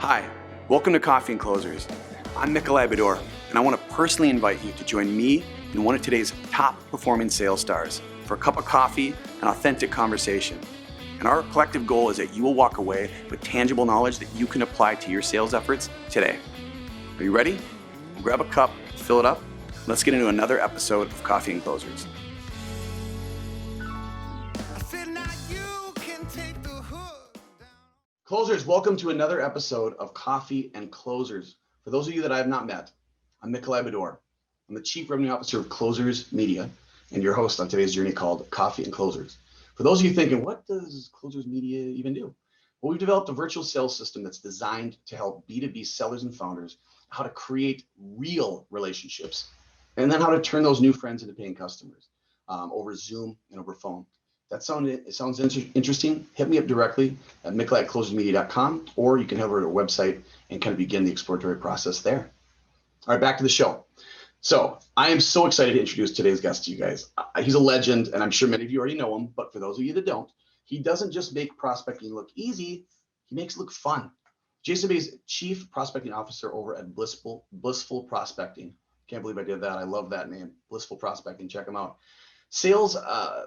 Hi, welcome to Coffee&Closers. I'm Nikolai Bedore, and I want to personally invite you to join me and one of today's top performing sales stars for a cup of coffee and authentic conversation. And our collective goal is that you will walk away with tangible knowledge that you can apply to your sales efforts today. Are you ready? Grab a cup, fill it up. Let's get into another episode of Coffee&Closers. Closers, welcome to another episode of Coffee&Closers. For those of you that I have not met, I'm Nikolai Bedore. I'm the Chief Revenue Officer of Closers Media and your host on today's journey called Coffee&Closers. For those of you thinking, what does Closers Media even do? Well, we've developed a virtual sales system that's designed to help B2B sellers and founders how to create real relationships and then how to turn those new friends into paying customers over Zoom and over phone. That sounds interesting? Hit me up directly at mickle@closersmedia.com, or you can head over to our website and kind of begin the exploratory process there. All right, back to the show. So I am so excited to introduce today's guest to you guys. He's a legend, and I'm sure many of you already know him, but for those of you that don't, he doesn't just make prospecting look easy, he makes it look fun. Jason Bay is Chief Prospecting Officer over at Blissful Prospecting. Can't believe I did that. I love that name, Blissful Prospecting. Check him out. Sales,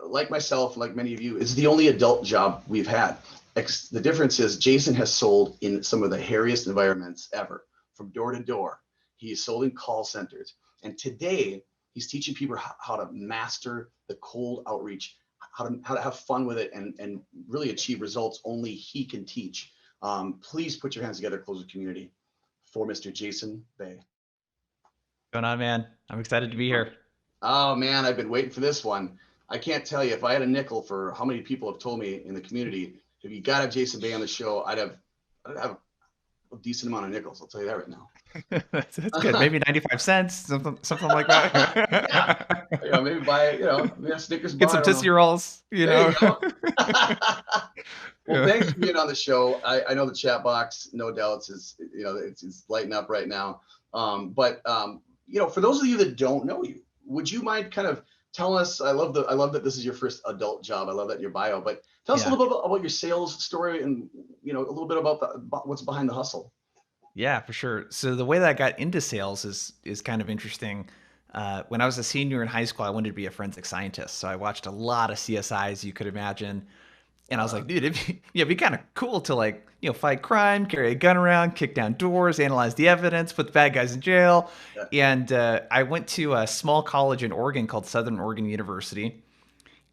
like myself, like many of you, is the only adult job we've had. The difference is Jason has sold in some of the hairiest environments ever, from door to door. He's sold in call centers. And today, he's teaching people how to master the cold outreach, how to have fun with it and really achieve results only he can teach. Please put your hands together, Closer community, for Mr. Jason Bay. What's going on, man? I'm excited to be here. Oh man, I've been waiting for this one. I can't tell you, if I had a nickel for how many people have told me in the community, if you got to have Jason Bay on the show, I'd have a decent amount of nickels. I'll tell you that right now. That's good. Maybe 95 cents, something like that. Yeah, maybe buy, maybe a Snickers bar. Get some Tootsie Rolls, There you go. Well, thanks for being on the show. I know the chat box, no doubt, it's lighting up right now. But for those of you that don't know you, would you mind kind of telling us? I love that this is your first adult job. I love that in your bio. But tell us a little bit about your sales story and a little bit about what's behind the hustle. Yeah, for sure. So the way that I got into sales is kind of interesting. When I was a senior in high school, I wanted to be a forensic scientist. So I watched a lot of CSIs you could imagine. And I was like, dude, it'd be kind of cool to fight crime, carry a gun around, kick down doors, analyze the evidence, put the bad guys in jail. Yeah. And I went to a small college in Oregon called Southern Oregon University.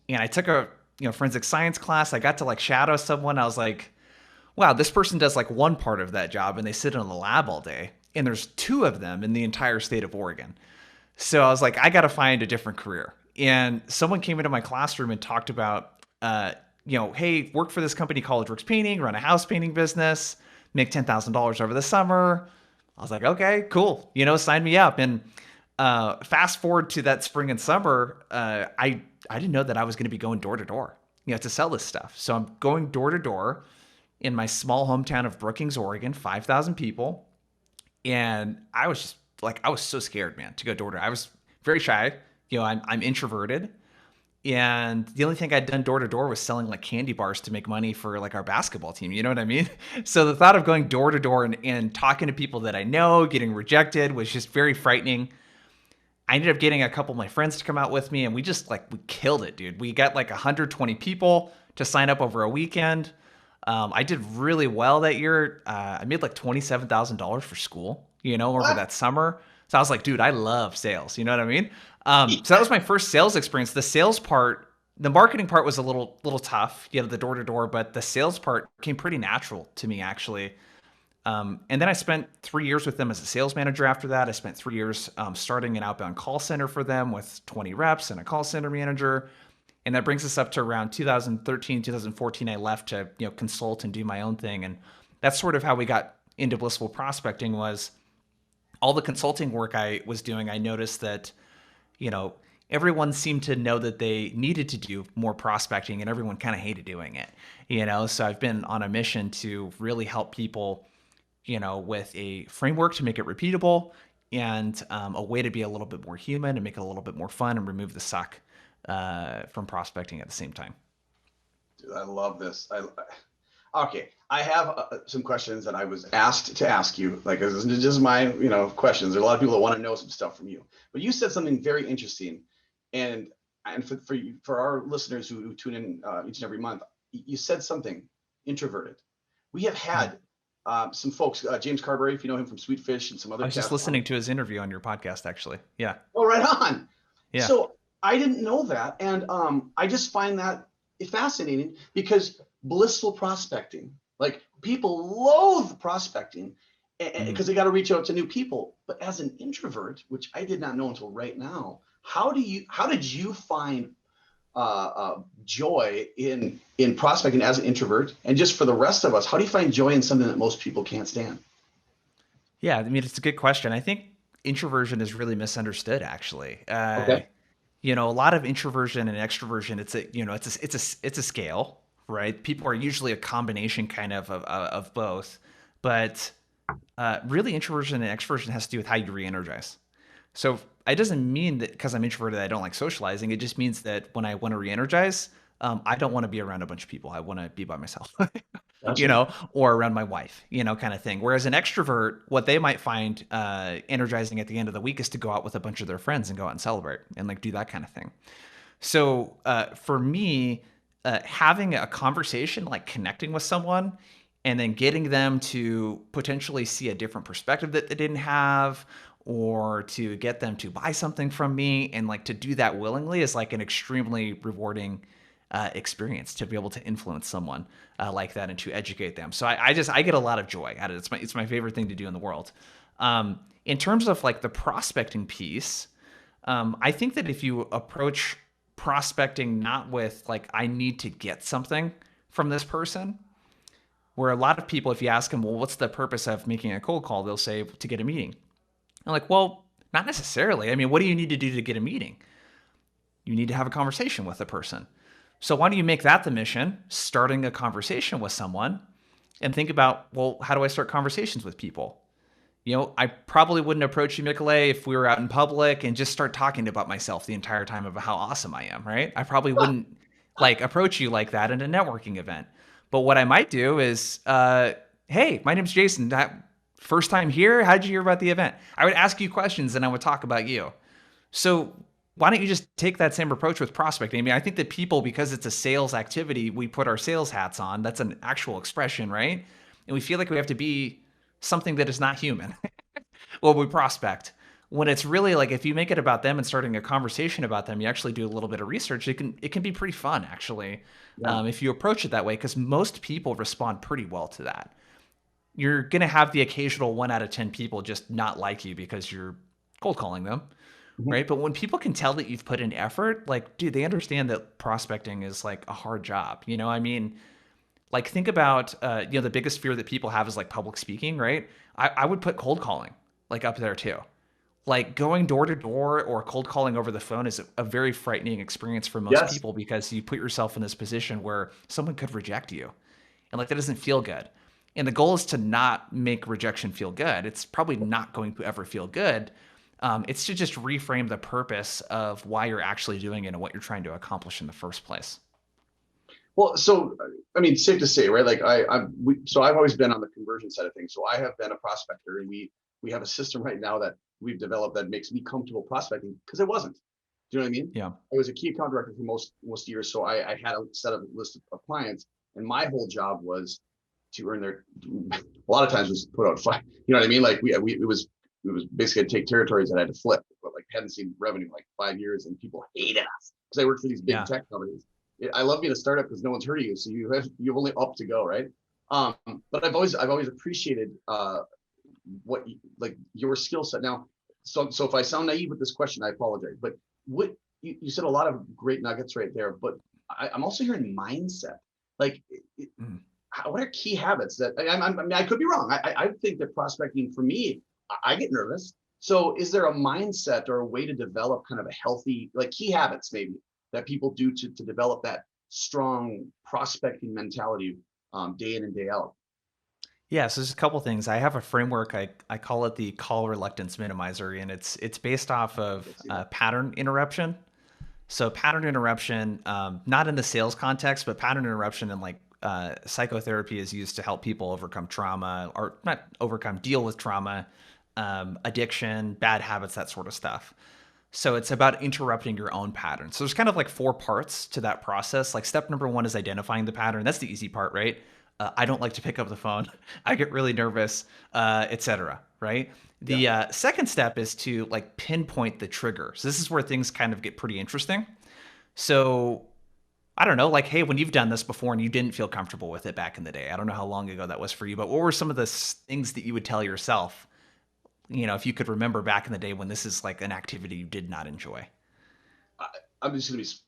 And I took a forensic science class. I got to shadow someone. I was like, wow, this person does one part of that job and they sit in the lab all day. And there's two of them in the entire state of Oregon. So I was like, I got to find a different career. And someone came into my classroom and talked about, hey, work for this company, College Works Painting, run a house painting business, make $10,000 over the summer. I was like, okay, cool. Sign me up. And fast forward to that spring and summer, I didn't know that I was going to be going door to door, to sell this stuff. So I'm going door to door in my small hometown of Brookings, Oregon, 5,000 people. And I was just I was so scared, man, to go door to door. I was very shy. I'm introverted. And the only thing I'd done door to door was selling candy bars to make money for our basketball team. You know what I mean? So the thought of going door to door and talking to people that I know, getting rejected was just very frightening. I ended up getting a couple of my friends to come out with me, and we just we killed it, dude. We got 120 people to sign up over a weekend. I did really well that year. I made $27,000 for school, over that summer. So I was like, dude, I love sales. You know what I mean? So that was my first sales experience. The sales part, the marketing part was a little tough, the door to door, but the sales part came pretty natural to me, actually. And then I spent 3 years with them as a sales manager after that. I spent 3 years starting an outbound call center for them with 20 reps and a call center manager. And that brings us up to around 2013, 2014, I left to consult and do my own thing. And that's sort of how we got into Blissful Prospecting. Was all the consulting work I was doing, I noticed that everyone seemed to know that they needed to do more prospecting and everyone kind of hated doing it, so I've been on a mission to really help people, with a framework to make it repeatable and a way to be a little bit more human and make it a little bit more fun and remove the suck from prospecting at the same time. Dude, I love this. Okay, I have some questions that I was asked to ask you. Like, this is just my, questions. There are a lot of people that want to know some stuff from you. But you said something very interesting, and for our listeners who tune in each and every month, you said something introverted. We have Mhm. had some folks, James Carberry, if you know him from Sweet Fish, and some I other was just cats on. listening to his interview on your podcast, actually. Yeah. Oh, right on. Yeah. So I didn't know that, and I just find that fascinating because blissful prospecting, like people loathe prospecting Mhm. because they got to reach out to new people. But as an introvert, which I did not know until right now, how did you find joy in prospecting as an introvert? And just for the rest of us, how do you find joy in something that most people can't stand? Yeah, I mean, it's a good question. I think introversion is really misunderstood, actually. Okay. A lot of introversion and extroversion, it's a scale, right? People are usually a combination kind of both, but really introversion and extroversion has to do with how you re-energize. So it doesn't mean that because I'm introverted, I don't like socializing. It just means that when I want to re-energize, I don't want to be around a bunch of people. I want to be by myself. Gotcha. Or around my wife, kind of thing. Whereas an extrovert, what they might find energizing at the end of the week is to go out with a bunch of their friends and go out and celebrate and like do that kind of thing. So for me, having a conversation, like connecting with someone, and then getting them to potentially see a different perspective that they didn't have, or to get them to buy something from me, and like to do that willingly is like an extremely rewarding experience to be able to influence someone like that and to educate them. So I get a lot of joy out of it. It's my favorite thing to do in the world. In terms of like the prospecting piece, I think that if you approach prospecting not with like I need to get something from this person, where a lot of people, if you ask them, well, what's the purpose of making a cold call? They'll say to get a meeting. I'm like, well, not necessarily. I mean, what do you need to do to get a meeting? You need to have a conversation with the person. So why don't you make that the mission, starting a conversation with someone, and think about, well, how do I start conversations with people? I probably wouldn't approach you, Nicolay, if we were out in public and just start talking about myself the entire time about how awesome I am, right? I probably wouldn't like approach you like that in a networking event. But what I might do is, hey, my name's Jason. First time here? How'd you hear about the event? I would ask you questions and I would talk about you. So why don't you just take that same approach with prospecting? I mean, I think that people, because it's a sales activity, we put our sales hats on. That's an actual expression, right? And we feel like we have to be something that is not human when we prospect. When it's really like if you make it about them and starting a conversation about them, you actually do a little bit of research. It can be pretty fun actually, Yeah. if you approach it that way, because most people respond pretty well to that. You're gonna have the occasional 1 out of 10 people just not like you because you're cold calling them, Mhm. right? But when people can tell that you've put in effort, like, dude, they understand that prospecting is like a hard job. I mean, like think about the biggest fear that people have is like public speaking, right? I would put cold calling like up there too. Like going door to door or cold calling over the phone is a very frightening experience for most Yes. people because you put yourself in this position where someone could reject you, and like that doesn't feel good. And the goal is to not make rejection feel good. It's probably not going to ever feel good. It's to just reframe the purpose of why you're actually doing it and what you're trying to accomplish in the first place. Well, so I mean, safe to say, right? Like so I've always been on the conversion side of things. So I have been a prospector, and we have a system right now that we've developed that makes me comfortable prospecting because it wasn't. Do you know what I mean? Yeah. I was a key account director for most years, so I had a set of list of clients, and my whole job was to earn their. A lot of times was put out five. You know what I mean? Like it was basically to take territories that I had to flip, but like hadn't seen revenue in like 5 years, and people hated us because I worked for these big Yeah. tech companies. I love being a startup because no one's hurting you, so you've only up to go, right? But I've always appreciated what like your skill set. Now, so if I sound naive with this question, I apologize. But what you said a lot of great nuggets right there. But I'm also hearing mindset. Like, Mm. what are key habits that I mean? I could be wrong. I think that prospecting for me, I get nervous. So, is there a mindset or a way to develop kind of a healthy, like key habits maybe that people do to develop that strong prospecting mentality day in and day out? Yeah, so there's a couple things. I have a framework. I call it the call reluctance minimizer, and it's based off of Let's see that. pattern interruption. So pattern interruption, not in the sales context, but pattern interruption in like psychotherapy is used to help people overcome trauma, or not overcome, deal with trauma, addiction, bad habits, that sort of stuff. So it's about interrupting your own pattern. So there's kind of like four parts to that process. Like step number one is identifying the pattern. That's the easy part, right? I don't like to pick up the phone. I get really nervous, etc. Right? Yeah. The second step is to like pinpoint the trigger. So this is where things kind of get pretty interesting. So I don't know, like, hey, when you've done this before and you didn't feel comfortable with it back in the day, I don't know how long ago that was for you, but what were some of the things that you would tell yourself, if you could remember back in the day when this is like an activity you did not enjoy? I'm just going to be,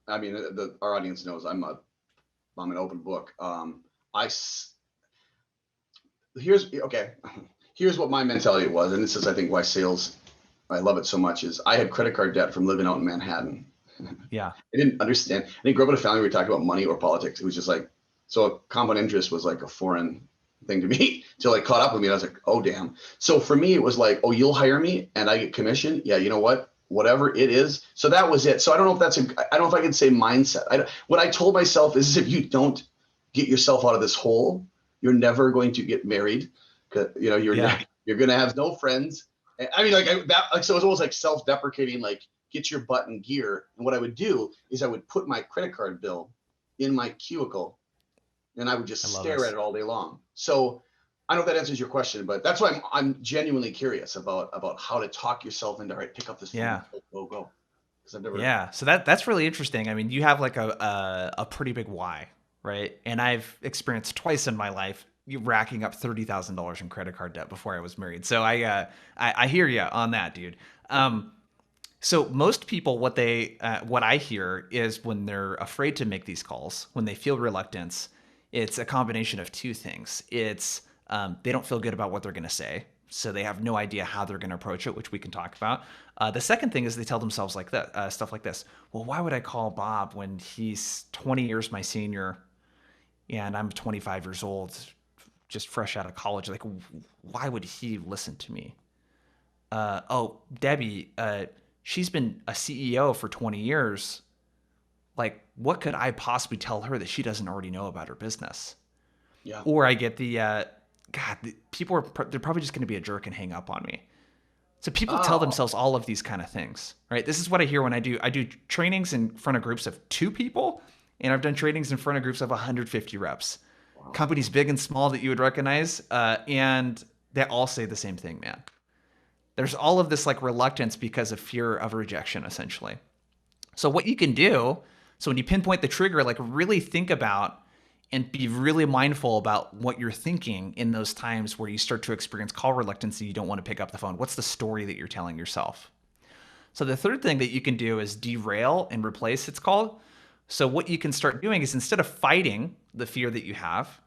I mean, our audience knows I'm an open book. Okay. Here's what my mentality was. And this is, I think, why sales, I love it so much, is I had credit card debt from living out in Manhattan. Yeah. I didn't understand. I didn't grow up in a family where we talked about money or politics. It was just like, so compound interest was like a foreign thing to me until it caught up with me. And I was like, oh, damn. So for me, it was like, oh, you'll hire me and I get commission. Yeah. You know what? Whatever it is. So that was it. So I don't know if I don't know if I can say mindset. What I told myself is if you don't get yourself out of this hole, you're never going to get married. You're going to have no friends. I mean, so it was almost like self-deprecating, like, get your butt in gear. And what I would do is I would put my credit card bill in my cubicle and I would just stare at it all day long. So I don't know if that answers your question, but that's why I'm genuinely curious about how to talk yourself into, all right, pick up this phone, Yeah. go. Because I've never. Yeah. So that's really interesting. I mean, you have like a pretty big why, right? And I've experienced twice in my life you racking up $30,000 in credit card debt before I was married. So I hear you on that, dude. So most people, what I hear is when they're afraid to make these calls, when they feel reluctance, it's a combination of two things. It's they don't feel good about what they're going to say, so they have no idea how they're going to approach it, which we can talk about. The second thing is they tell themselves like that, stuff like this. Well, why would I call Bob when he's 20 years my senior and I'm 25 years old, just fresh out of college? Like, why would he listen to me? Oh, Debbie, she's been a CEO for 20 years. Like, what could I possibly tell her that she doesn't already know about her business? Yeah. Or I get people they're probably just going to be a jerk and hang up on me. So people tell themselves all of these kind of things, right? This is what I hear when I do trainings in front of groups of 2 people, and I've done trainings in front of groups of 150 reps. Wow. Companies big and small that you would recognize, and they all say the same thing, man. There's all of this like reluctance because of fear of rejection, essentially. So what you can do, so when you pinpoint the trigger, like really think about and be really mindful about what you're thinking in those times where you start to experience call reluctance and you don't want to pick up the phone. What's the story that you're telling yourself? So the third thing that you can do is derail and replace, it's called. So what you can start doing is instead of fighting the fear that you have,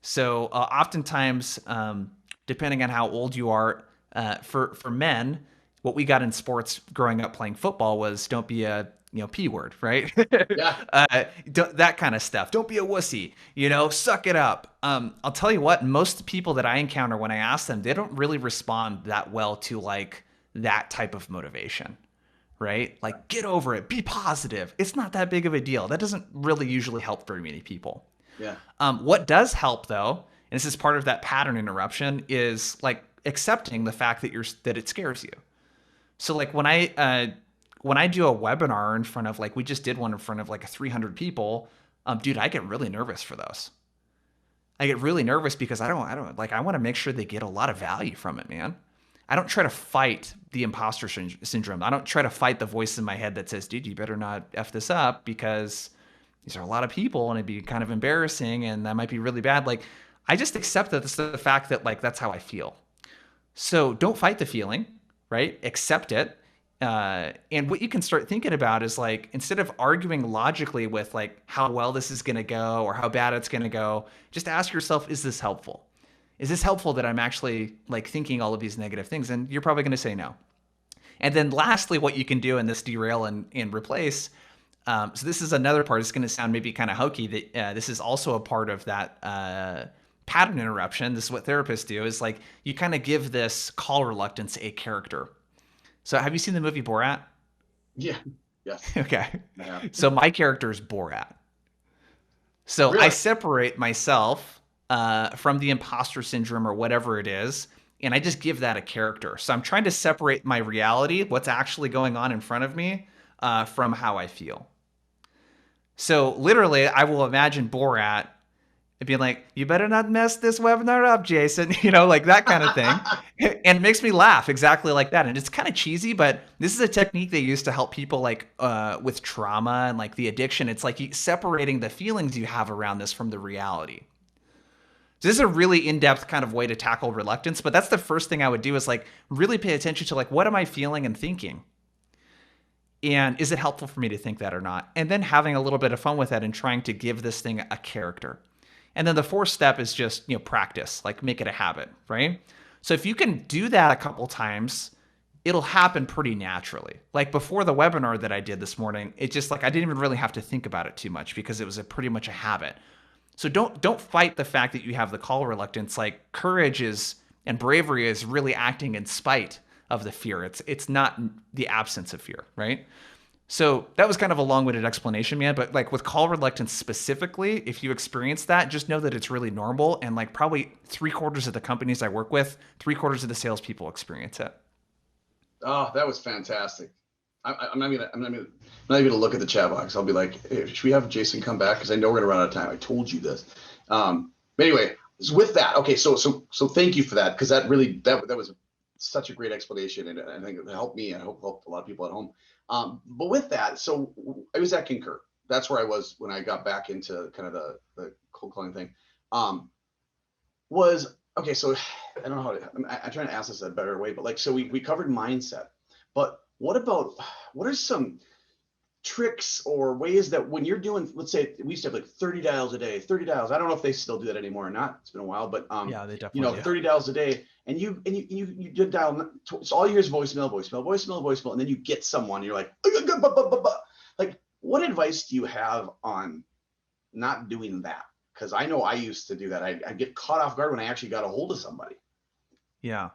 so oftentimes, depending on how old you are, for men, what we got in sports growing up playing football was don't be a P word, right? Yeah. That kind of stuff. Don't be a wussy, suck it up. I'll tell you what, most people that I encounter when I ask them, they don't really respond that well to like that type of motivation, right? Like get over it, be positive. It's not that big of a deal. That doesn't really usually help very many people. Yeah. What does help though, and this is part of that pattern interruption, is like accepting the fact that it scares you. So like when I do a webinar in front of like, we just did one in front of like 300 people, dude, I get really nervous for those. I get really nervous because I want to make sure they get a lot of value from it, man. I don't try to fight the imposter syndrome. I don't try to fight the voice in my head that says, dude, you better not F this up because these are a lot of people and it'd be kind of embarrassing and that might be really bad. Like, I just accept that it's the fact that like, that's how I feel. So don't fight the feeling, right? Accept it. And what you can start thinking about is like, instead of arguing logically with like how well this is going to go or how bad it's going to go, just ask yourself, is this helpful? Is this helpful that I'm actually like thinking all of these negative things? And you're probably going to say no. And then lastly, what you can do in this derail and replace. So this is another part. It's going to sound maybe kind of hokey that this is also a part of that pattern interruption. This is what therapists do, is like you kind of give this call reluctance a character. So have you seen the movie Borat? Yeah. Yes. Okay. Yeah. So my character is Borat. So I Really? separate myself from the imposter syndrome or whatever it is, and I just give that a character. So I'm trying to separate my reality, what's actually going on in front of me, from how I feel. So literally, I will imagine Borat and being like, "You better not mess this webinar up, Jason," like that kind of thing. And it makes me laugh exactly like that. And it's kind of cheesy, but this is a technique they use to help people like with trauma and like the addiction. It's like separating the feelings you have around this from the reality. So this is a really in-depth kind of way to tackle reluctance, but that's the first thing I would do is like really pay attention to like what am I feeling and thinking? And is it helpful for me to think that or not? And then having a little bit of fun with that and trying to give this thing a character. And then the fourth step is just, practice, like make it a habit, right? So if you can do that a couple times, it'll happen pretty naturally. Like before the webinar that I did this morning, it just like I didn't even really have to think about it too much because it was pretty much a habit. So don't fight the fact that you have the call reluctance. Like courage is and bravery is really acting in spite of the fear. It's not the absence of fear, right? So that was kind of a long-winded explanation, man. But like with call reluctance specifically, if you experience that, just know that it's really normal. And like probably 3/4 of the companies I work with, 3/4 of the salespeople experience it. Oh, that was fantastic. I'm not even gonna look at the chat box. I'll be like, hey, should we have Jason come back? Because I know we're gonna run out of time. I told you this. But anyway, with that, okay. So thank you for that because that was such a great explanation, and I think it helped me. And I hope helped a lot of people at home. But with that, so I was at Concur. That's where I was when I got back into kind of the cold calling thing. Was okay. So I don't know how to. I'm trying to ask this a better way, but like, so we covered mindset, but what are some tricks or ways that when you're doing, let's say we used to have like 30 dials a day, 30 dials. I don't know if they still do that anymore or not. It's been a while, but Yeah, they definitely do. 30 dials a day, and you did dial. So all you hear is voicemail, and then you get someone. You're like, like, what advice do you have on not doing that? Because I know I used to do that. I get caught off guard when I actually got a hold of somebody. Yeah.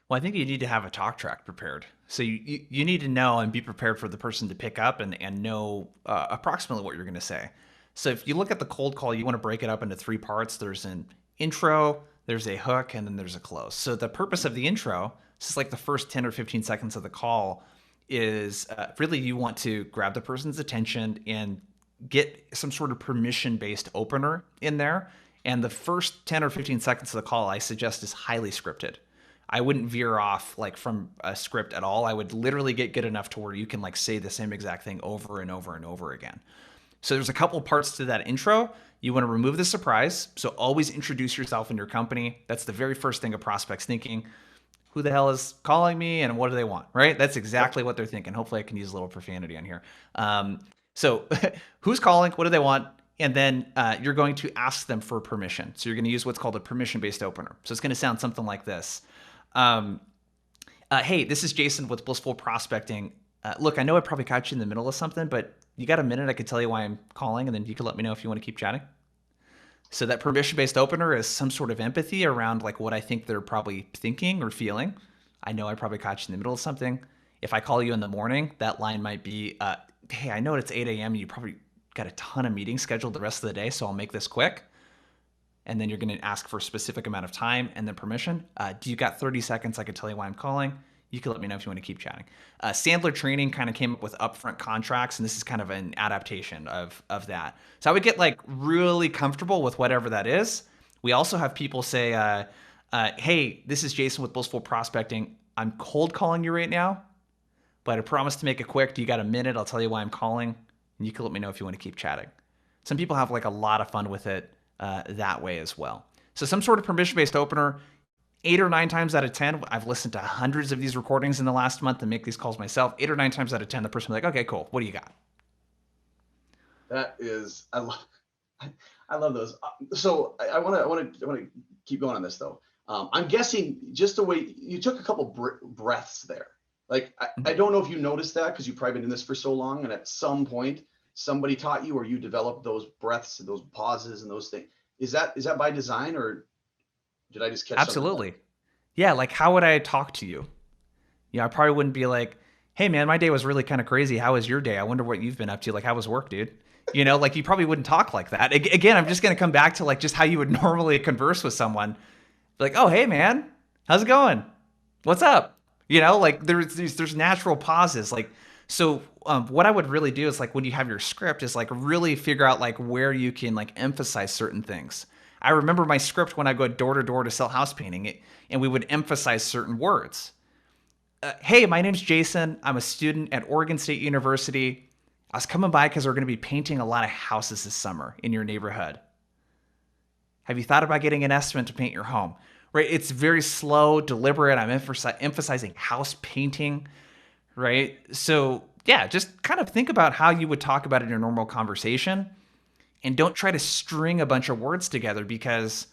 Well, I think you need to have a talk track prepared. So you need to know and be prepared for the person to pick up and know approximately what you're going to say. So if you look at the cold call, you want to break it up into three parts. There's an intro, there's a hook, and then there's a close. So the purpose of the intro, this is like the first 10 or 15 seconds of the call, is really you want to grab the person's attention and get some sort of permission-based opener in there. And the first 10 or 15 seconds of the call, I suggest, is highly scripted. I wouldn't veer off like from a script at all. I would literally get good enough to where you can like say the same exact thing over and over and over again. So there's a couple parts to that intro. You want to remove the surprise. So always introduce yourself and your company. That's the very first thing a prospect's thinking. Who the hell is calling me and what do they want, right? That's exactly what they're thinking. Hopefully I can use a little profanity on here. So who's calling? What do they want? And then you're going to ask them for permission. So you're going to use what's called a permission-based opener. So it's going to sound something like this. Hey, this is Jason with Blissful Prospecting. Look, I know I probably caught you in the middle of something, but you got a minute? I could tell you why I'm calling, and then you can let me know if you want to keep chatting. So that permission-based opener is some sort of empathy around like what I think they're probably thinking or feeling. I know I probably caught you in the middle of something. If I call you in the morning, that line might be, hey, I know it's 8 a.m. and you probably got a ton of meetings scheduled the rest of the day, so I'll make this quick. And then you're going to ask for a specific amount of time and then permission. Do you got 30 seconds? I could tell you why I'm calling. You can let me know if you want to keep chatting. Sandler Training kind of came up with upfront contracts, and this is kind of an adaptation of that. So I would get like really comfortable with whatever that is. We also have people say, hey, this is Jason with Blissful Prospecting. I'm cold calling you right now, but I promise to make it quick. Do you got a minute? I'll tell you why I'm calling, and you can let me know if you want to keep chatting. Some people have like a lot of fun with it that way as well. So some sort of permission-based opener. 8 or 9 times out of 10, I've listened to hundreds of these recordings in the last month and make these calls myself. 8 or 9 times out of 10, the person will be like, okay, cool. What do you got? That is, I love those. So I want to keep going on this though. I'm guessing just the way you took a couple breaths there. Like I don't know if you noticed that because you've probably been in this for so long, and at some point somebody taught you or you developed those breaths and those pauses and those things. Is that by design, or did I just catch something? Absolutely. Yeah, like how would I talk to you? I probably wouldn't be like, hey man, my day was really kind of crazy. How was your day? I wonder what you've been up to. Like, how was work, dude? You know, like you probably wouldn't talk like that. Again, I'm just going to come back to like just how you would normally converse with someone. Like, oh, hey man, how's it going? What's up? You know, like there's natural pauses. Like, so what I would really do is like when you have your script is like really figure out like where you can like emphasize certain things. I remember my script when I go door to door to sell house painting, and we would emphasize certain words. Hey, my name's Jason. I'm a student at Oregon State University. I was coming by because we're going to be painting a lot of houses this summer in your neighborhood. Have you thought about getting an estimate to paint your home? Right? It's very slow, deliberate. I'm emphasizing house painting, right? So, yeah, just kind of think about how you would talk about it in your normal conversation and don't try to string a bunch of words together because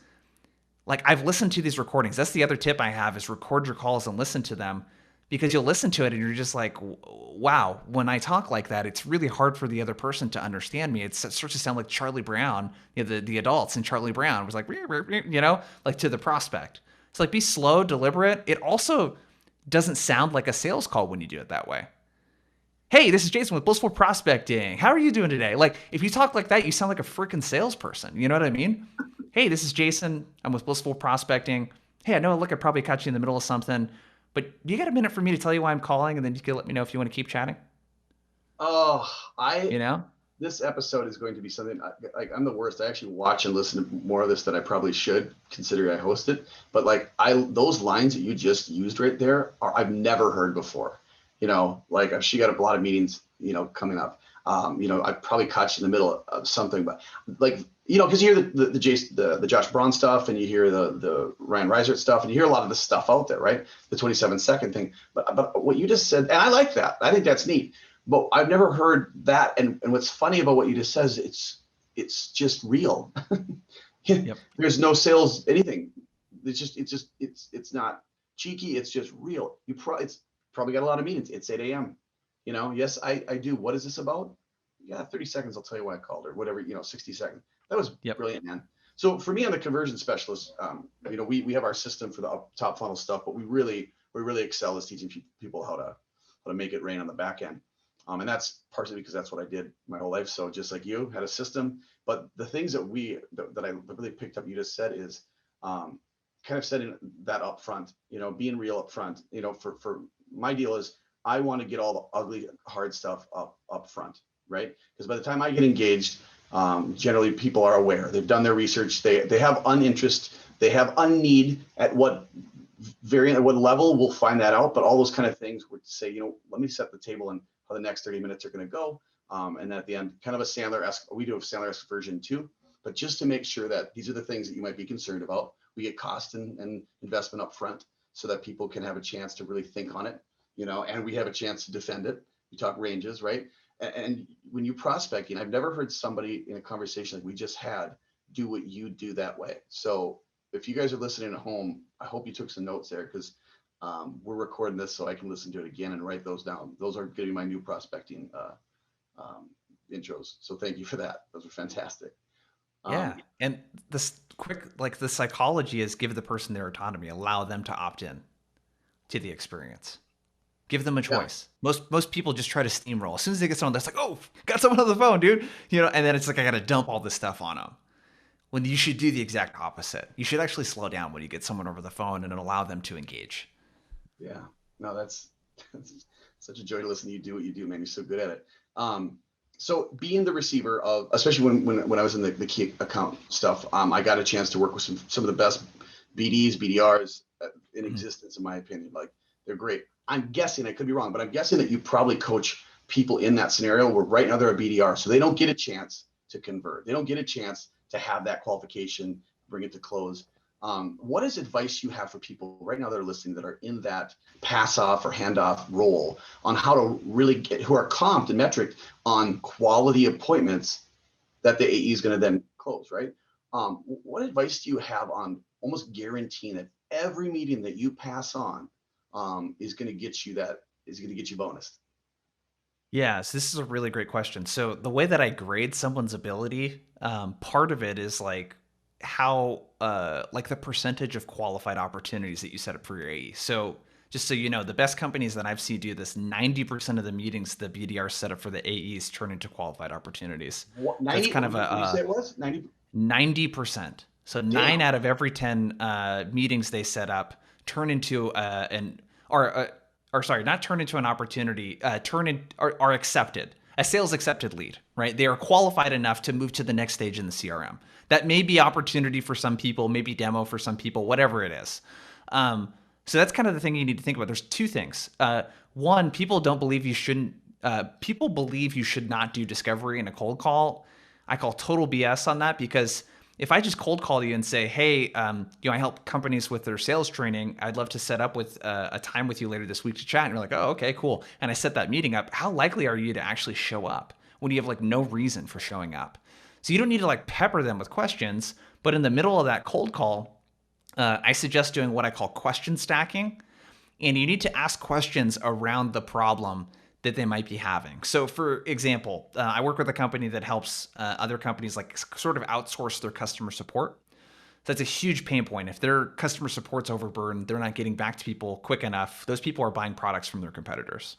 like I've listened to these recordings. That's the other tip I have is record your calls and listen to them because you'll listen to it and you're just like, wow, when I talk like that, it's really hard for the other person to understand me. It starts to sound like Charlie Brown, you know, the adults in Charlie Brown was like, you know, like to the prospect. It's like be slow, deliberate. It also doesn't sound like a sales call when you do it that way. Hey, this is Jason with Blissful Prospecting. How are you doing today? Like, if you talk like that, you sound like a freaking salesperson. You know what I mean? Hey, this is Jason. I'm with Blissful Prospecting. Hey, I know, look, I probably caught you in the middle of something, but you got a minute for me to tell you why I'm calling, and then you can let me know if you want to keep chatting? Oh, I You know? this episode is going to be something like I'm the worst. I actually watch and listen to more of this than I probably should, considering I host it. But like those lines that you just used right there are I've never heard before. You know, like she got a lot of meetings, you know, coming up. You know, I probably caught you in the middle of something, but like, you know, because you hear the Josh Braun stuff and you hear the Ryan Reiser stuff and you hear a lot of the stuff out there, right? The 27-second thing. But what you just said, and I like that. I think that's neat. But I've never heard that. And what's funny about what you just said is it's just real. Yep. There's no sales anything. It's not cheeky. It's just real. It's probably got a lot of meetings. It's 8 a.m. You know, yes, I do. What is this about? Yeah, 30 seconds. I'll tell you why I called or whatever, you know, 60 seconds. That was Yep. brilliant, man. So for me, I'm the conversion specialist. You know, we have our system for the top funnel stuff, but we really excel as teaching people how to make it rain on the back end. And that's partially because that's what I did my whole life. So just like you had a system, but the things that I really picked up, you just said is kind of setting that up front, you know, being real up front, you know, for my deal is I want to get all the ugly, hard stuff up front, right? Because by the time I get engaged, generally people are aware, they've done their research, they have uninterest, they have unneed at what variant at what level, we'll find that out. But all those kind of things would say, you know, let me set the table and how the next 30 minutes are going to go. And then at the end, kind of a Sandler-esque, we do a Sandler-esque version too, but just to make sure that these are the things that you might be concerned about. We get cost and investment up front so that people can have a chance to really think on it, you know, and we have a chance to defend it. We talk ranges, right? And when you prospecting, I've never heard somebody in a conversation like we just had do what you do that way. So if you guys are listening at home, I hope you took some notes there because we're recording this so I can listen to it again and write those down. Those are going to be my new prospecting intros. So thank you for that. Those are fantastic. Yeah. And this quick, like the psychology is give the person their autonomy, allow them to opt in to the experience. Give them a Yeah, choice. Most people just try to steamroll. As soon as they get someone that's like, oh, got someone on the phone, dude. You know, and then it's like I got to dump all this stuff on them. When you should do the exact opposite. You should actually slow down when you get someone over the phone and allow them to engage. yeah. No, that's such a joy to listen to you do what you do, man. You're so good at it. So being the receiver of, especially when I was in the key account stuff, I got a chance to work with some of the best BDs, BDRs in Mhm. existence, in my opinion. Like they're great. I'm guessing, I could be wrong, but I'm guessing that you probably coach people in that scenario where right now they're a BDR, so they don't get a chance to convert. They don't get a chance to have that qualification, bring it to close. What is advice you have for people right now that are listening that are in that pass off or handoff role on how to really get who are comped and metric on quality appointments that the AE is going to then close, right? What advice do you have on almost guaranteeing that every meeting that you pass on is going to get you bonus? Yeah, so this is a really great question. So the way that I grade someone's ability, part of it is like how, like the percentage of qualified opportunities that you set up for your AE. So Just so you know, the best companies that I've seen do this, 90% of the meetings the BDR set up for the AEs turn into qualified opportunities. What, So that's 90? kind of What do you say a it was? 90? 90%. So nine Damn. out of every 10 meetings they set up turn into or sorry, not turn into an opportunity, are accepted. A sales accepted lead, right? They are qualified enough to move to the next stage in the CRM. That may be opportunity for some people, maybe demo for some people, whatever it is. So that's kind of the thing you need to think about. There's two things. One, people don't believe you shouldn't. People believe you should not do discovery in a cold call. I call total BS on that, because if I just cold call you and say, hey, I help companies with their sales training. I'd love to set up with a time with you later this week to chat. And you're like, oh, okay, cool. And I set that meeting up. How likely are you to actually show up when you have like no reason for showing up? So you don't need to like pepper them with questions, but in the middle of that cold call, I suggest doing what I call question stacking. And you need to ask questions around the problem that they might be having. So, for example, I work with a company that helps other companies like sort of outsource their customer support. So that's a huge pain point. If their customer support's overburdened, they're not getting back to people quick enough. Those people are buying products from their competitors.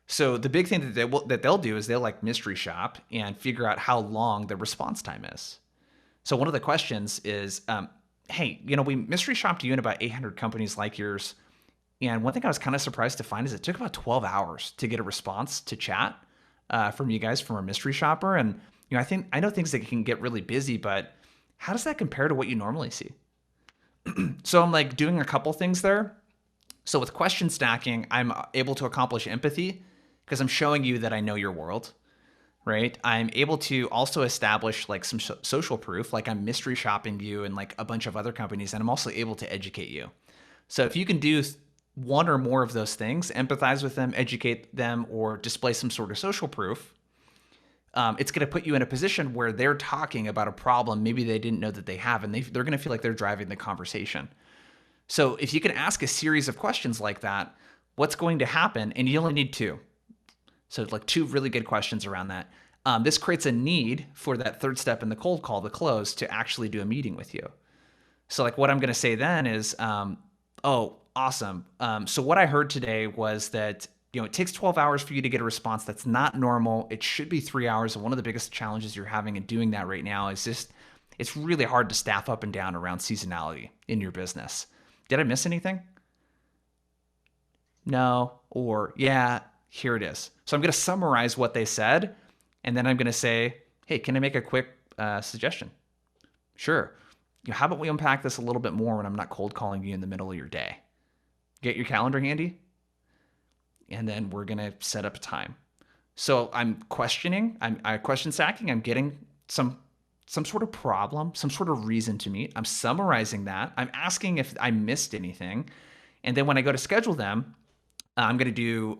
So the big thing that they'll do is they'll like mystery shop and figure out how long the response time is. So one of the questions is, hey, we mystery shopped you in about 800 companies like yours. And one thing I was kind of surprised to find is it took about 12 hours to get a response to chat from you guys, from a mystery shopper. And I know things that can get really busy, but how does that compare to what you normally see? So I'm like doing a couple things there. So with question stacking, I'm able to accomplish empathy because I'm showing you that I know your world, right? I'm able to also establish like some social proof, like I'm mystery shopping you and like a bunch of other companies, and I'm also able to educate you. So if you can do one or more of those things, empathize with them, educate them, or display some sort of social proof, it's going to put you in a position where they're talking about a problem maybe they didn't know that they have, and they're going to feel like they're driving the conversation. So if you can ask a series of questions like that, what's going to happen? And you only need two. So like two really good questions around that. This creates a need for that third step in the cold call, the close, to actually do a meeting with you. So like what I'm going to say then is, oh, awesome. So what I heard today was that it takes 12 hours for you to get a response. That's not normal. It should be 3 hours. And one of the biggest challenges you're having in doing that right now is just it's really hard to staff up and down around seasonality in your business. Did I miss anything? No. Or yeah, here it is. So I'm going to summarize what they said, and then I'm going to say, hey, can I make a quick suggestion? Sure. How about we unpack this a little bit more when I'm not cold calling you in the middle of your day? Get your calendar handy, and then we're going to set up a time. So I'm questioning, I'm question stacking, I'm getting some sort of problem, some sort of reason to meet. I'm summarizing that. I'm asking if I missed anything. And then when I go to schedule them, I'm going to do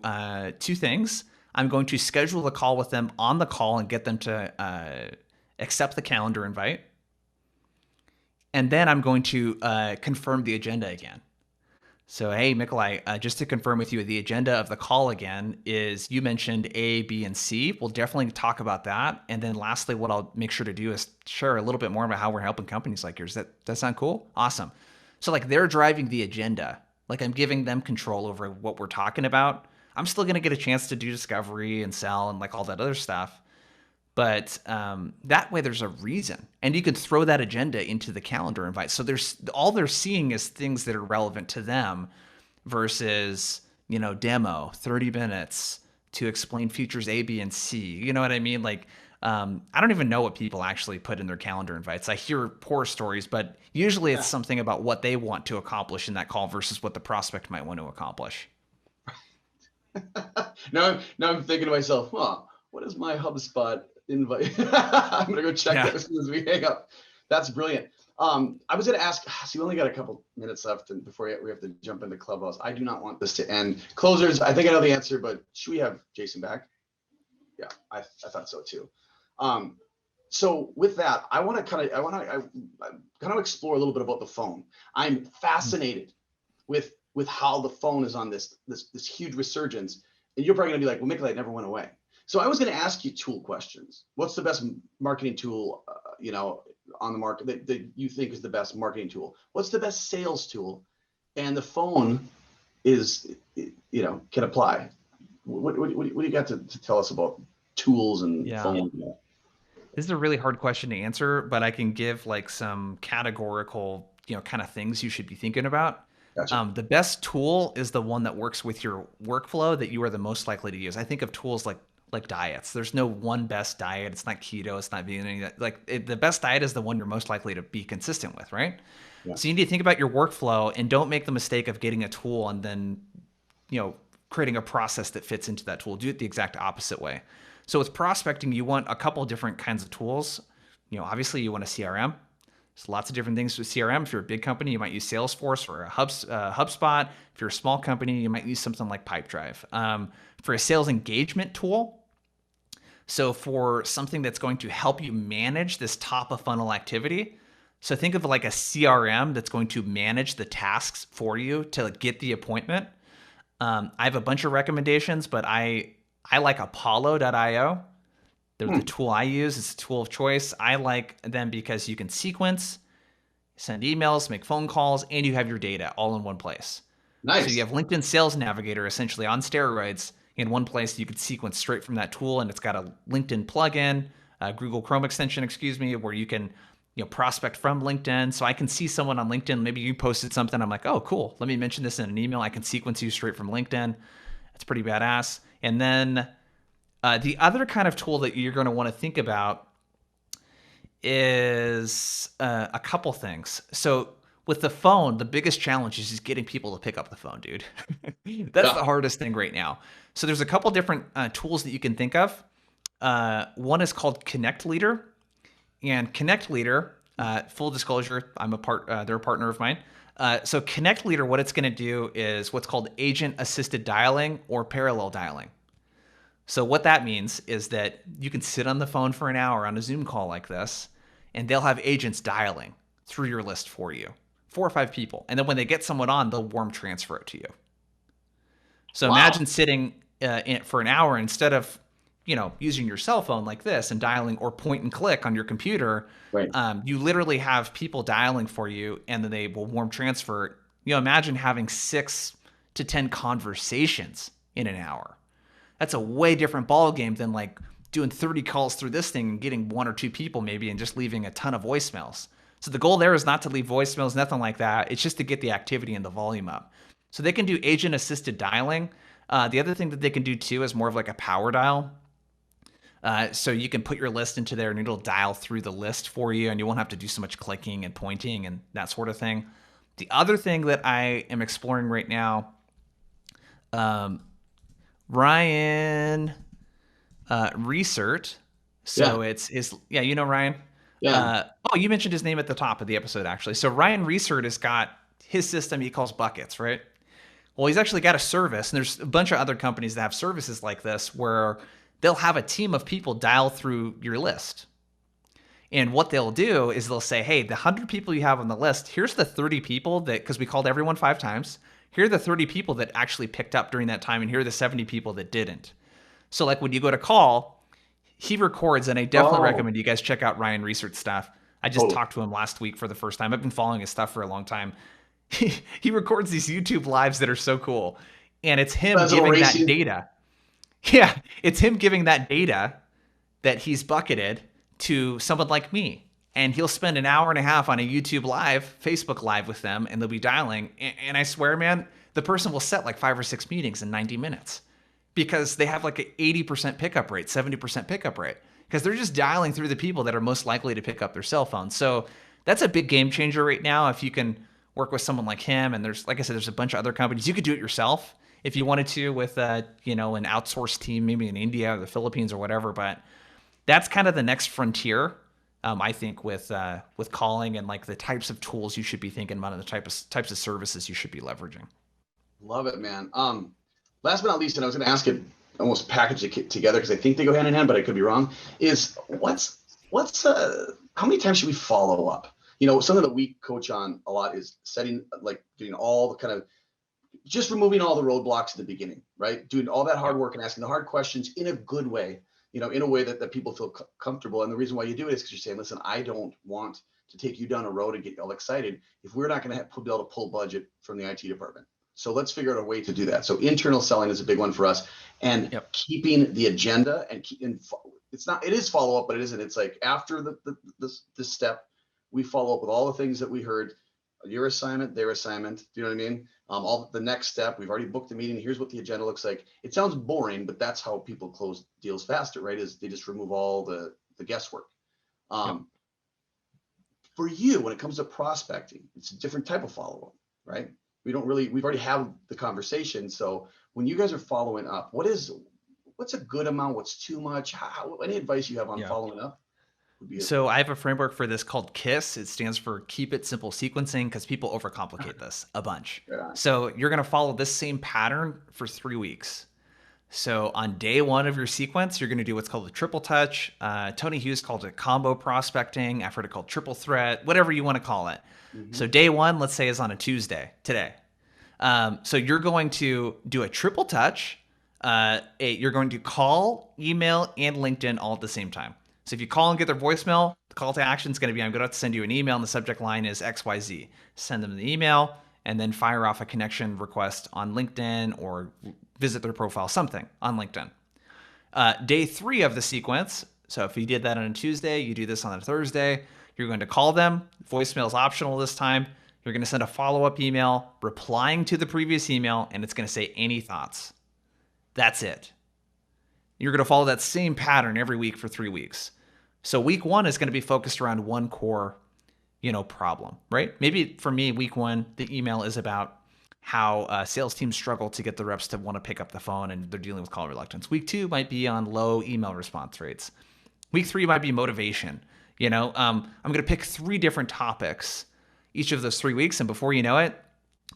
two things. I'm going to schedule the call with them on the call and get them to accept the calendar invite. And then I'm going to confirm the agenda again. So, hey, Mikolai, just to confirm with you, the agenda of the call again is you mentioned A, B, and C. We'll definitely talk about that. And then lastly, what I'll make sure to do is share a little bit more about how we're helping companies like yours. That sound cool? Awesome. So like they're driving the agenda. Like I'm giving them control over what we're talking about. I'm still going to get a chance to do discovery and sell and like all that other stuff. But that way there's a reason. And you could throw that agenda into the calendar invite. So there's all they're seeing is things that are relevant to them versus, demo, 30 minutes to explain features A, B, and C. You know what I mean? Like, I don't even know what people actually put in their calendar invites. I hear horror stories, but usually it's something about what they want to accomplish in that call versus what the prospect might want to accomplish. Now I'm thinking to myself, what is my HubSpot invite? I'm gonna go check that as soon as we hang up. That's brilliant. I was gonna ask, so we only got a couple minutes left and before we have to jump into Clubhouse. I do not want this to end. Closers, I think I know the answer, but should we have Jason back? Yeah, I thought so too. So with that, I want to kind of explore a little bit about the phone. I'm fascinated with how the phone is on this huge resurgence, and you're probably gonna be like, well, Mikolai never went away. So I was going to ask you tool questions. What's the best marketing tool, on the market that you think is the best marketing tool? What's the best sales tool? And the phone is, can apply. What do you got to tell us about tools and Yeah. phone? This is a really hard question to answer, but I can give like some categorical, kind of things you should be thinking about. Gotcha. The best tool is the one that works with your workflow that you are the most likely to use. I think of tools like diets. There's no one best diet. It's not keto. It's not vegan. The best diet is the one you're most likely to be consistent with, right? Yeah. So you need to think about your workflow and don't make the mistake of getting a tool and then, creating a process that fits into that tool. Do it the exact opposite way. So with prospecting, you want a couple different kinds of tools. Obviously you want a CRM. There's lots of different things with CRM. If you're a big company, you might use Salesforce or a HubSpot. If you're a small company, you might use something like Pipedrive. For a sales engagement tool, so for something that's going to help you manage this top of funnel activity, so think of like a CRM that's going to manage the tasks for you to get the appointment. I have a bunch of recommendations, but I like Apollo.io. They're the tool I use. It's a tool of choice. I like them because you can sequence, send emails, make phone calls, and you have your data all in one place. Nice. So you have LinkedIn Sales Navigator essentially on steroids in one place. You could sequence straight from that tool, and it's got a LinkedIn plugin, Google Chrome extension, where you can prospect from LinkedIn. So I can see someone on LinkedIn. Maybe you posted something. I'm like, oh, cool. Let me mention this in an email. I can sequence you straight from LinkedIn. That's pretty badass. And then the other kind of tool that you're going to want to think about is a couple things. So with the phone, the biggest challenge is just getting people to pick up the phone, dude. That's the hardest thing right now. So there's a couple different tools that you can think of. One is called Connect Leader. And Connect Leader, full disclosure, they're a partner of mine. So Connect Leader, what it's going to do is what's called agent-assisted dialing or parallel dialing. So what that means is that you can sit on the phone for an hour on a Zoom call like this, and they'll have agents dialing through your list for you, 4 or 5 people. And then when they get someone on, they'll warm transfer it to you. So imagine sitting for an hour instead of using your cell phone like this and dialing or point and click on your computer. Right. You literally have people dialing for you, and then they will warm transfer. Imagine having 6 to 10 conversations in an hour. That's a way different ball game than like doing 30 calls through this thing and getting 1 or 2 people maybe and just leaving a ton of voicemails. So the goal there is not to leave voicemails, nothing like that. It's just to get the activity and the volume up. So they can do agent-assisted dialing. The other thing that they can do too is more of like a power dial. So you can put your list into there and it'll dial through the list for you, and you won't have to do so much clicking and pointing and that sort of thing. The other thing that I am exploring right now, Ryan Research. So it's Ryan. Yeah. You mentioned his name at the top of the episode, actually. So Ryan Research has got his system he calls buckets, right? Well, he's actually got a service, and there's a bunch of other companies that have services like this where they'll have a team of people dial through your list. And what they'll do is they'll say, hey, the 100 people you have on the list, here's the 30 people that, because we called everyone 5 times, here are the 30 people that actually picked up during that time, and here are the 70 people that didn't. So like when you go to call, he records, and I definitely recommend you guys check out Ryan Research stuff. I just talked to him last week for the first time. I've been following his stuff for a long time. He records these YouTube lives that are so cool. And it's him giving that data. Yeah, it's him giving that data that he's bucketed to someone like me. And he'll spend an hour and a half on a YouTube live, Facebook live with them, and they'll be dialing. And I swear, man, the person will set like 5 or 6 meetings in 90 minutes because they have like an 80% pickup rate, 70% pickup rate, because they're just dialing through the people that are most likely to pick up their cell phone. So that's a big game changer right now. If you can work with someone like him, and there's, like I said, there's a bunch of other companies. You could do it yourself if you wanted to with an outsourced team, maybe in India or the Philippines or whatever. But that's kind of the next frontier, I think, with calling and like the types of tools you should be thinking about and the types of services you should be leveraging. Love it, man. Last but not least, and I was going to ask it, almost package it together because I think they go hand in hand, but I could be wrong. Is how many times should we follow up? Something that we coach on a lot is doing all the kind of just removing all the roadblocks at the beginning, right? Doing all that hard work and asking the hard questions in a good way, in a way that people feel comfortable. And the reason why you do it is because you're saying, listen, I don't want to take you down a road and get all excited if we're not going to be able to pull budget from the IT department. So let's figure out a way to do that. So internal selling is a big one for us, and Yep. keeping the agenda and it is follow up, but it isn't. It's like after this step, we follow up with all the things that we heard, your assignment, their assignment. Do you know what I mean? All the next step, we've already booked the meeting. Here's what the agenda looks like. It sounds boring, but that's how people close deals faster, right? Is they just remove all the guesswork. Yep. For you, when it comes to prospecting, it's a different type of follow-up, right? We've already had the conversation. So when you guys are following up, what's a good amount? What's too much? Any advice you have on following up? So I have a framework for this called KISS. It stands for Keep It Simple Sequencing, because people overcomplicate this a bunch. Yeah. So you're going to follow this same pattern for 3 weeks. So on day 1 of your sequence, you're going to do what's called a triple touch. Tony Hughes called it combo prospecting. I've heard it called triple threat, whatever you want to call it. Mm-hmm. So day 1, let's say, is on a Tuesday, today. So you're going to do a triple touch. You're going to call, email, and LinkedIn all at the same time. So if you call and get their voicemail, the call to action is going to be, I'm going to send you an email, and the subject line is XYZ. Send them the email, and then fire off a connection request on LinkedIn or visit their profile, something on LinkedIn. Day 3 of the sequence, so if you did that on a Tuesday, you do this on a Thursday, you're going to call them. Voicemail is optional this time. You're going to send a follow-up email replying to the previous email, and it's going to say, any thoughts? That's it. You're going to follow that same pattern every week for 3 weeks. So week 1 is going to be focused around one core, problem, right? Maybe for me, week 1, the email is about how sales teams struggle to get the reps to want to pick up the phone, and they're dealing with call reluctance. Week 2 might be on low email response rates. Week 3 might be motivation. I'm going to pick 3 different topics each of those 3 weeks, and before you know it,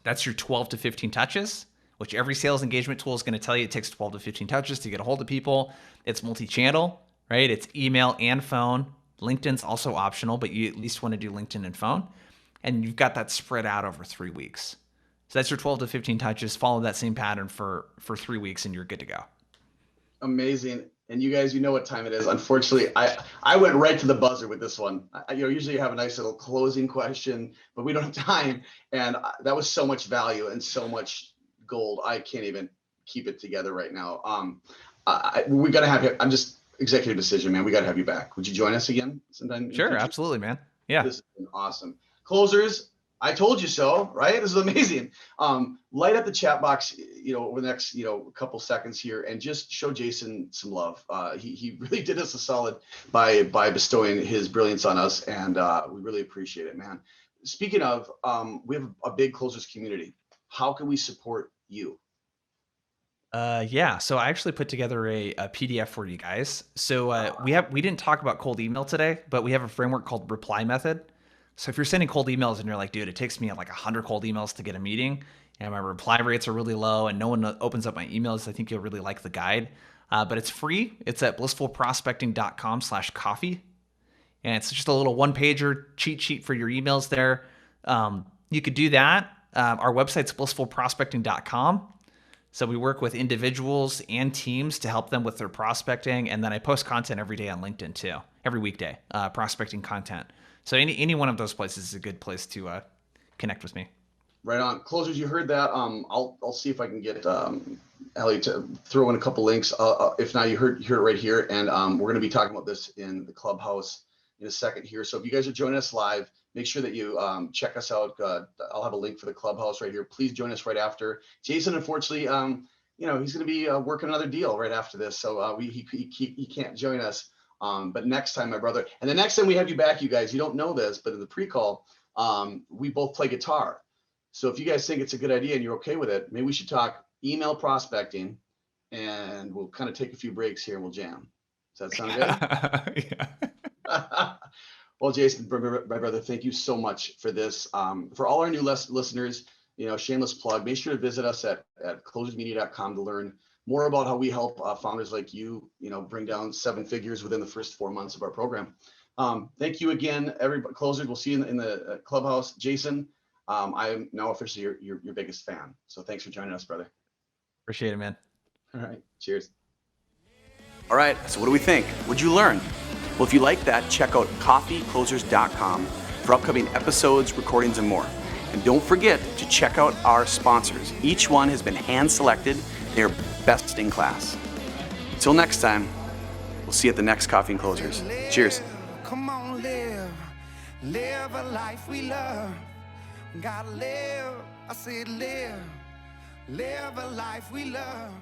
that's your 12 to 15 touches, which every sales engagement tool is going to tell you it takes 12 to 15 touches to get a hold of people. It's multi-channel, right? It's email and phone. LinkedIn's also optional, but you at least want to do LinkedIn and phone. And you've got that spread out over 3 weeks. So that's your 12 to 15 touches. Follow that same pattern for 3 weeks, and you're good to go. Amazing. And you guys, you know what time it is. Unfortunately, I went right to the buzzer with this one. Usually you have a nice little closing question, but we don't have time. And that was so much value and so much gold. I can't even keep it together right now. We got to have you. I'm just executive decision, man. We got to have you back. Would you join us again sometime? Sure, absolutely, man. Yeah. This has been awesome. Closers, I told you so, right? This is amazing. Light up the chat box, over the next, couple seconds here, and just show Jason some love. He really did us a solid by bestowing his brilliance on us, and we really appreciate it, man. Speaking of, we have a big closers community. How can we support you? Yeah, so I actually put together a PDF for you guys. So we didn't talk about cold email today, but we have a framework called Reply Method. So if you're sending cold emails and you're like, dude, it takes me like 100 cold emails to get a meeting, and my reply rates are really low, and no one opens up my emails, I think you'll really like the guide. But it's free. It's at blissfulprospecting.com/coffee. And it's just a little one-pager cheat sheet for your emails there. You could do that. Our website's blissfulprospecting.com. So we work with individuals and teams to help them with their prospecting. And then I post content every day on LinkedIn too, every weekday, prospecting content. So any one of those places is a good place to connect with me. Right on. Closers, you heard that. I'll see if I can get Ellie to throw in a couple links. If not, you heard it right here. And we're going to be talking about this in the clubhouse in a second here. So if you guys are joining us live, make sure that you check us out. I'll have a link for the clubhouse right here. Please join us right after. Jason, unfortunately, he's going to be working another deal right after this. So he can't join us. But next time, my brother, and the next time we have you back, you guys, you don't know this, but in the pre-call, we both play guitar. So if you guys think it's a good idea and you're okay with it, maybe we should talk email prospecting, and we'll kind of take a few breaks here and we'll jam. Does that sound good? Yeah. Well, Jason, my brother, thank you so much for this. For all our new listeners, shameless plug, make sure to visit us at closersmedia.com to learn more about how we help founders like you, bring down 7 figures within the first 4 months of our program. Thank you again, everybody. Closers, we'll see you in the clubhouse. Jason, I am now officially your biggest fan. So thanks for joining us, brother. Appreciate it, man. All right. Cheers. All right. So what do we think? What'd you learn? Well, if you like that, check out coffeeclosers.com for upcoming episodes, recordings, and more. And don't forget to check out our sponsors. Each one has been hand-selected. They're best in class. Until next time, we'll see you at the next Coffee and Closers. Cheers. Come on, live a life we love. Gotta live, I said live a life we love.